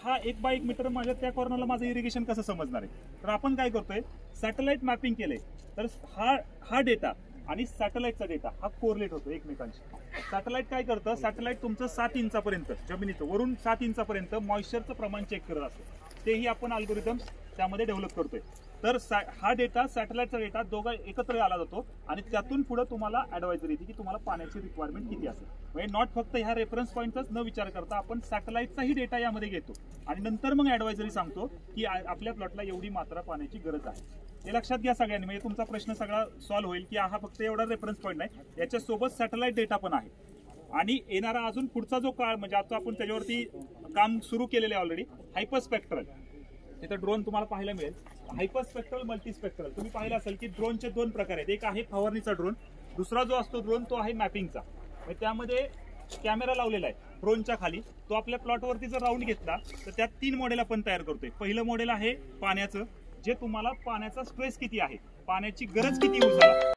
हा 1 bye 1 metre माझ्या त्या कॉर्नरला माझं इरिगेशन कसं समजणार आहे? तर आपण काय करतोय, सॅटेलाइट मॅपिंग केलंय. तर हा डेटा आणि सॅटेलाइटचा डेटा हा कोरिलेट होतो एकमेकांशी. सॅटेलाइट काय करतं, सॅटेलाइट तुमचं 7 इंचापर्यंत जमिनीचं वरून 7 इंचापर्यंत मॉइश्चरचं प्रमाण चेक करत असतं. तेही आपण अल्गोरिदम्स त्यामध्ये डेव्हलप करतोय. तर हा डेटा, सॅटेलाइटचा डेटा दोघा एकत्र आला जातो आणि त्यातून पुढे तुम्हाला ऍडवायझरी येते की तुम्हाला पाण्याची रिक्वायरमेंट किती असेल. म्हणजे नॉट फक्त ह्या रेफरन्स पॉईंटचाच न विचार करता आपण सॅटेलाइटचाही डेटा यामध्ये घेतो आणि नंतर मग ऍडवायझरी सांगतो की आपल्या प्लॉटला एवढी मात्रा पाण्याची गरज आहे. हे लक्षात घ्या सगळ्यांनी, म्हणजे तुमचा प्रश्न सगळा सॉल्व्ह होईल की हा फक्त एवढा रेफरन्स पॉईंट नाही, याच्यासोबत सॅटेलाइट डेटा पण आहे. आणि येणारा अजून पुढचा जो काळ म्हणजे आता आपण त्याच्यावरती काम सुरू केलेलं आहे ऑलरेडी, हायपरस्पेक्ट्रल. इथं ड्रोन तुम्हाला पाहायला मिळेल, हायपरस्पेक्ट्रल, मल्टीस्पेक्ट्रल. तुम्ही पाहिलं असेल की ड्रोनचे 2 प्रकार आहेत. एक आहे फवारणीचा ड्रोन, दुसरा जो असतो ड्रोन तो आहे मॅपिंगचा. त्यामध्ये कॅमेरा लावलेला आहे ड्रोनच्या खाली. तो आपल्या प्लॉटवरती जर राऊंड घेतला तर त्यात 3 मॉडेल आपण तयार करतोय. पहिलं मॉडेल आहे पाण्याचं, जे तुम्हाला पाण्याचा स्ट्रेस किती आहे, पाण्याची गरज किती उसाला